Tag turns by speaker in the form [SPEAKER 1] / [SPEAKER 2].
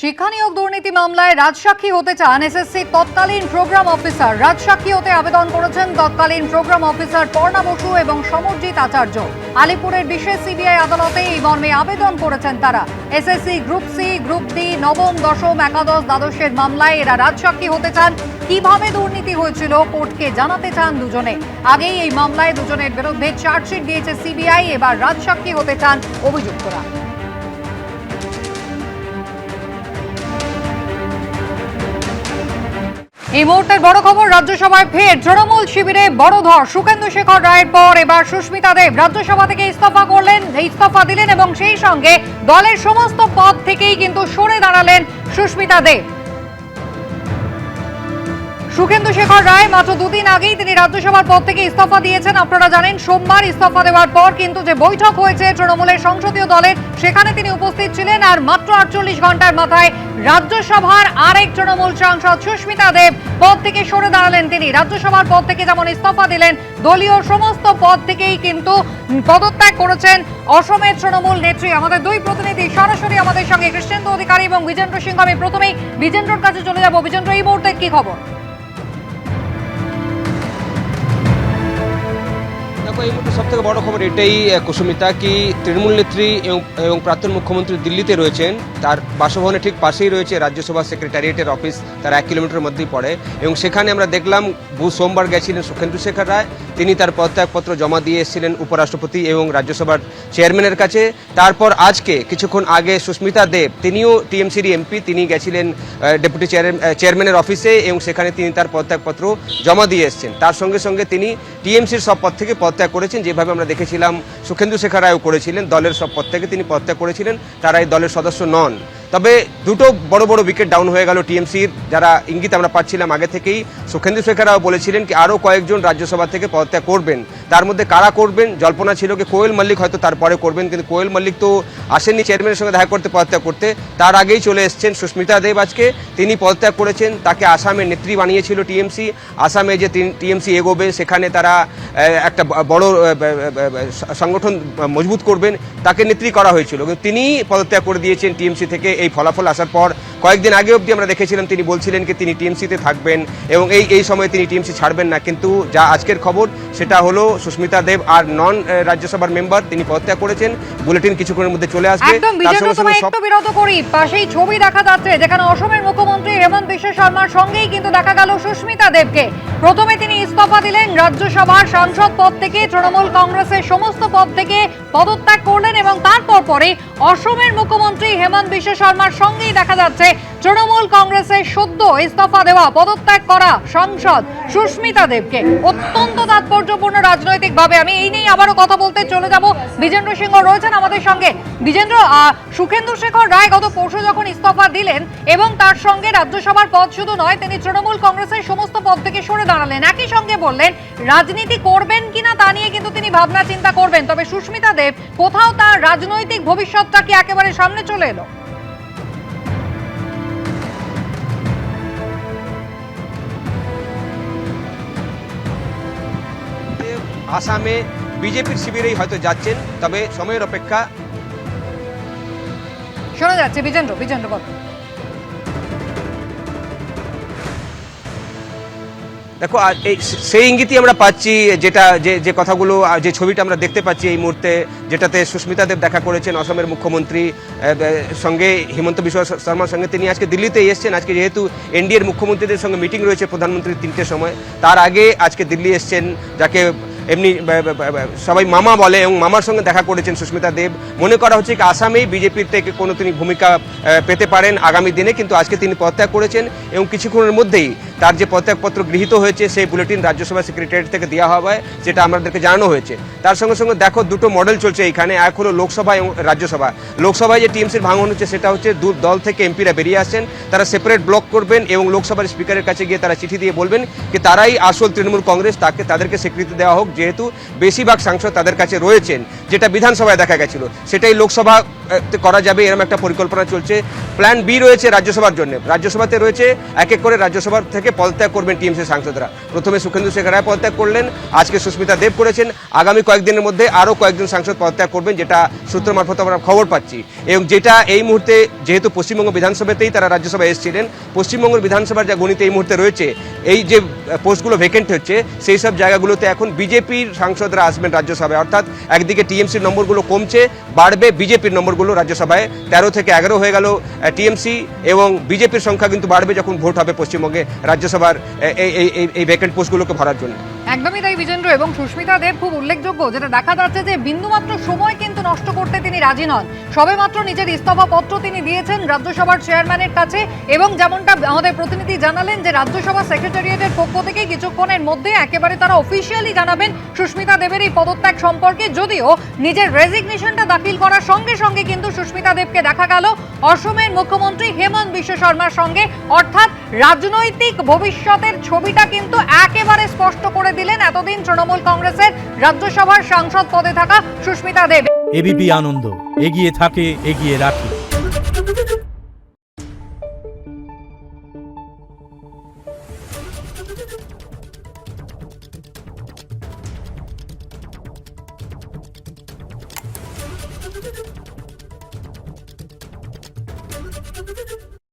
[SPEAKER 1] শিক্ষা নিয়োগ দুর্নীতি মামলায় রাজসাক্ষী হতে চান এসএসসি তৎকালীন প্রোগ্রাম অফিসার। রাজসাক্ষী হতে আবেদন করেছেন তৎকালীন প্রোগ্রাম অফিসার পর্ণা বসু এবং সমরজিৎ আচার্য। আলিপুরের বিশেষ সিবিআই আদালতে এই মর্মে আবেদন করেছেন তারা। SSC group C, group D, নবম, দশম, একাদশ, দ্বাদশের মামলায় এরা রাজসাক্ষী হতে চান। কিভাবে দুর্নীতি হয়েছিল কোর্টকে জানাতে চান দুজনে। আগেই এই মামলায় দুজনের বিরুদ্ধে চার্জশিট দিয়েছে সিবিআই। এবার রাজসাক্ষী হতে চান অভিযুক্তরা। এই মুহূর্তের বড় খবর, রাজ্যসভায় ফের তৃণমূল শিবিরে বড় ধর। সুখেন্দু শেখর রায়ের পর এবার সুস্মিতা দেব রাজ্যসভা থেকে ইস্তফা দিলেন এবং সেই সঙ্গে দলের সমস্ত পদ থেকেই কিন্তু সরে দাঁড়ালেন সুস্মিতা দেব। সুখেন্দু শেখর রায় মাত্র দুদিন আগেই তিনি রাজ্যসভার পদ থেকে ইস্তফা দিয়েছেন। আপনারা জানেন সোমবার ইস্তফা দেওয়ার পর কিন্তু যে বৈঠক হয়েছে তৃণমূলের সংসদীয় দলের, সেখানে তিনি উপস্থিত ছিলেন। আর মাত্র 48 ঘন্টার মাথায় রাজ্যসভার আরেক তৃণমূল সাংসদ সুস্মিতা দেব পদ থেকে সরে দাঁড়ালেন। তিনি রাজ্যসভার পদ থেকে যেমন ইস্তফা দিলেন, দলীয় সমস্ত পদ থেকেই কিন্তু পদত্যাগ করেছেন অসমের তৃণমূল নেত্রী। আমাদের দুই প্রতিনিধি সরাসরি আমাদের সঙ্গে, কৃষ্ণেন্দু অধিকারী এবং বিজেন্দ্র সিংহ। আমি প্রথমেই বিজেন্দ্রর কাছে চলে যাব। বিজেন্দ্র, এই মুহূর্তে কি খবর?
[SPEAKER 2] এই মুহূর্তে সব থেকে বড় খবর এটাই কুসুমিতা, কি তৃণমূল নেত্রী এবং প্রাক্তন মুখ্যমন্ত্রী দিল্লিতে রয়েছেন। তার বাসভবনের ঠিক পাশেই রয়েছে রাজ্যসভা সেক্রেটারিয়েটের অফিস, তার 1 কিলোমিটার মধ্যেই পড়ে। এবং সেখানে আমরা দেখলাম সোমবার গেছিলেন সুখেন্দু শেখর রায়। তিনি তার পদত্যাগপত্র জমা দিয়ে এসেছিলেন উপরাষ্ট্রপতি এবং রাজ্যসভার চেয়ারম্যানের কাছে। তারপর আজকে কিছুক্ষণ আগে সুস্মিতা দেব, তিনিও টিএমসির এমপি, তিনি গেছিলেন ডেপুটি চেয়ারম্যানের অফিসে এবং সেখানে তিনি তার পদত্যাগপত্র জমা দিয়ে এসেছেন। তার সঙ্গে সঙ্গে তিনি টিএমসির সব পদ থেকে পদত্যাগ করেছেন, যেভাবে আমরা দেখেছিলাম সুখেন্দু শেখর রায়ও করেছিলেন। দলের সব পদ থেকে তিনি পদত্যাগ করেছিলেন, তারা এই দলের সদস্য নন। তবে দুটো বড় বড় উইকেট ডাউন হয়ে গেল টিএমসির, যারা ইঙ্গিত আমরা পাচ্ছিলাম আগে থেকেই। সুখেন্দু শেখর রাও বলেছিলেন কি আরও কয়েকজন রাজ্যসভা থেকে পদত্যাগ করবেন। তার মধ্যে কারা করবেন, জল্পনা ছিল কি কোয়েল মল্লিক হয়তো তারপরে করবেন, কিন্তু কোয়েল মল্লিক তো আসেননি চেয়ারম্যানের সঙ্গে দেখা করতে, পদত্যাগ করতে। তার আগেই চলে এসছেন সুস্মিতা দেব। আজকে তিনি পদত্যাগ করেছেন। তাকে আসামের নেত্রী বানিয়েছিল টিএমসি। আসামে যে টিএমসি এগোবে, সেখানে তারা একটা বড় সংগঠন মজবুত করবেন, তাকে নেত্রী করা হয়েছিল। কিন্তু তিনি পদত্যাগ করে দিয়েছেন টিএমসি থেকে। এই ফলাফল আসার পর কয়েকদিন আগে অবধি আমরা দেখেছিলাম তিনি বলছিলেন কি তিনি টিএমসিতে থাকবেন এবং এই সময়ে তিনি টিএমসি ছাড়বেন না। কিন্তু যা আজকের খবর সেটা হলো সুস্মিতা দেব আর নন রাজ্যসভার মেম্বার, তিনি পদত্যাগ করেছেন। বুলেটিন কিছুক্ষণের মধ্যে চলে আসবে।
[SPEAKER 1] একদম বিজেন্দ্র, তোমায় একটু বিরত করি। পাশেই ছবি দেখা যাচ্ছে যেখানে অসমের মুখ্যমন্ত্রী হেমন্ত বিশ্ব শর্মার সঙ্গেই কিন্তু দেখা গেল সুস্মিতা দেবকে। প্রথমে তিনি ইস্তফা দিলেন রাজ্যসভার সাংসদ পদ থেকে, তৃণমূল কংগ্রেসের সমস্ত পদ থেকে পদত্যাগ করলেন এবং তারপর পরে অসমের মুখ্যমন্ত্রী হেমন্ত বিশ্ব শর্মার সঙ্গেই দেখা যাচ্ছে তৃণমূল কংগ্রেসের সদ্য ইস্তফা দেওয়া, পদত্যাগ করা সাংসদ সুস্মিতা দেবকে। অত্যন্ত তাৎপর্যপূর্ণ রাজনৈতিকভাবে। আমি এই নিয়ে আবারও কথা বলতে চলে যাব। বিজেন্দ্র সিংহ রয়েছেন আমাদের সঙ্গে। বিজেন্দ্র, সুখেন্দু শেখর রায় গত পরশু যখন ইস্তফা দিলেন এবং তার সঙ্গে রাজ্যসভার পদ শুধু নয়, তিনি তৃণমূল কংগ্রেসের সমস্ত পদ থেকে সরে দাঁড়ালেন। একই সঙ্গে বললেন রাজনীতি করবেন কিনা তা নিয়ে কিন্তু তিনি ভাবনা চিন্তা করবেন। তবে সুস্মিতা দেব কোথাও তার রাজনৈতিক ভবিষ্যৎটা কি একেবারে সামনে চলে এলো?
[SPEAKER 2] আসামে বিজেপির শিবিরেই হয়তো যাচ্ছেন, তবে সময়ের অপেক্ষা।
[SPEAKER 1] শোনা যাচ্ছে বিজেন্দ্র বল।
[SPEAKER 2] দেখো, সেই ইঙ্গিতই আমরা পাচ্ছি, যেটা যে কথাগুলো, যে ছবিটা আমরা দেখতে পাচ্ছি এই মুহূর্তে, যেটাতে সুস্মিতা দেব দেখা করেছেন অসমের মুখ্যমন্ত্রী সঙ্গে, হিমন্ত বিশ্ব শর্মার সঙ্গে। তিনি আজকে দিল্লিতে এসছেন। আজকে যেহেতু এনডিএর মুখ্যমন্ত্রীদের সঙ্গে মিটিং রয়েছে প্রধানমন্ত্রীর 3টের সময়, তার আগে আজকে দিল্লি এসছেন, যাকে এমনি সবাই মামা বলে, এবং মামার সঙ্গে দেখা করেছেন সুস্মিতা দেব। মনে করা হচ্ছে কি আসামেই বিজেপির থেকে কোনো তিনি ভূমিকা পেতে পারেন আগামী দিনে। কিন্তু আজকে তিনি পদত্যাগ করেছেন এবং কিছুক্ষণের মধ্যেই তার যে পদত্যাগপত্র গৃহীত হয়েছে সেই বুলেটিন রাজ্যসভা সেক্রেটারিয়েট থেকে দেওয়া হবে, যেটা আমাদেরকে জানানো হয়েছে। তার সঙ্গে সঙ্গে দেখো দুটো মডেল চলছে এইখানে। এক হলো লোকসভা এবং রাজ্যসভা। লোকসভায় যে টিএমসির ভাঙন হচ্ছে সেটা হচ্ছে দল থেকে এমপিরা বেরিয়ে আসছেন, তারা সেপারেট ব্লক করবেন এবং লোকসভার স্পিকারের কাছে গিয়ে তারা চিঠি দিয়ে বলবেন কি তারাই আসল তৃণমূল কংগ্রেস, তাদেরকে স্বীকৃতি দেওয়া হোক, যেহেতু বেশিরভাগ সাংসদ তাদের কাছে রয়েছেন। যেটা বিধানসভায় দেখা গেছিল সেটাই লোকসভা করা যাবে, এরকম একটা পরিকল্পনা চলছে। প্ল্যান বি রয়েছে রাজ্যসভার জন্য। রাজ্যসভাতে রয়েছে এক এক করে রাজ্যসভার থেকে থেকে পদত্যাগ করবেন টিএমসি সাংসদরা। প্রথমে সুখেন্দু শেখর রায় পদত্যাগ করলেন, আজকে সুস্মিতা দেব করেছেন, আগামী কয়েকদিনের মধ্যে আরও কয়েকজন সাংসদ পদত্যাগ করবেন, যেটা সূত্র মারফত আমরা খবর পাচ্ছি। এবং যেটা এই মুহূর্তে যেহেতু পশ্চিমবঙ্গ বিধানসভাতেই তারা রাজ্যসভায় এসেছিলেন, পশ্চিমবঙ্গের বিধানসভার যা গণিত এই মুহূর্তে রয়েছে, এই যে পোস্টগুলো ভ্যাকেন্ট হচ্ছে সেই সব জায়গাগুলোতে এখন বিজেপির সাংসদরা আসবেন রাজ্যসভায়। অর্থাৎ একদিকে টিএমসির নম্বরগুলো কমছে, বাড়বে বিজেপির নম্বরগুলো রাজ্যসভায়। 13 থেকে 11 হয়ে গেল টিএমসি, এবং বিজেপির সংখ্যা কিন্তু বাড়বে যখন ভোট হবে পশ্চিমবঙ্গে রাজ্যসভার এই ভ্যাকেন্ট পোস্টগুলোকে ভরার জন্য।
[SPEAKER 1] একদমই তাই বিজেন্দ্র। এবং সুস্মিতা দেব খুব উল্লেখযোগ্য, যেটা দেখা যাচ্ছে যে বিন্দুমাত্র সময় কিন্তু নষ্ট করতে তিনি রাজি নন। সবেমাত্র নিজের ইস্তফা পত্র তিনি দিয়েছেন রাজ্যসভার চেয়ারম্যানের কাছে, এবং যেমনটা আমাদের প্রতিনিধি জানালেন যে রাজ্যসভা সেক্রেটারিয়েটের পক্ষ থেকে কিছুক্ষণের মধ্যে একেবারে তারা অফিসিয়ালি জানাবেন সুস্মিতা দেবের এই পদত্যাগ সম্পর্কে। যদিও নিজের রেজিগনেশনটা দাখিল করার সঙ্গে সঙ্গে কিন্তু সুস্মিতা দেবকে দেখা গেল অসমের মুখ্যমন্ত্রী হেমন্ত বিশ্ব শর্মার সঙ্গে। অর্থাৎ রাজনৈতিক ভবিষ্যতের ছবিটা কিন্তু একেবারে স্পষ্ট করে দিলেন এতদিন তৃণমূল কংগ্রেসের রাজ্যসভার সাংসদ পদে থাকা সুস্মিতা দেব।
[SPEAKER 3] এবিপি আনন্দ এগিয়ে থাকে, এগিয়ে রাখে।